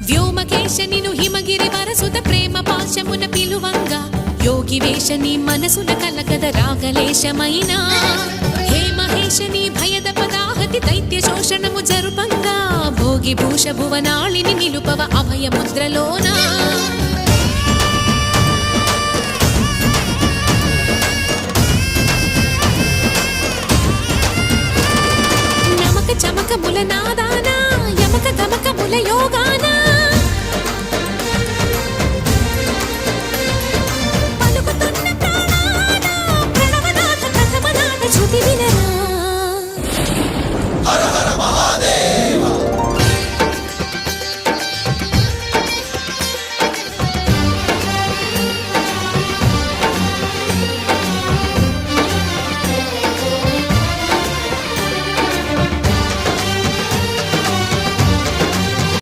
వ్యోమకేశ నిను హిమగిరి వరసుత ప్రేమ పాశమున పిలువంగా యోగి వేష నీ మనసున కలగద రాగలేశమైన హే మహేశ నీ భయద పదాహతి దైత్య శోషణము జరుపంగా భోగి భూష భువనాళిని నిలుపవ అభయ ముద్రలోనా నమక చమక ముల నాదానా యమక గమక ముల యోగా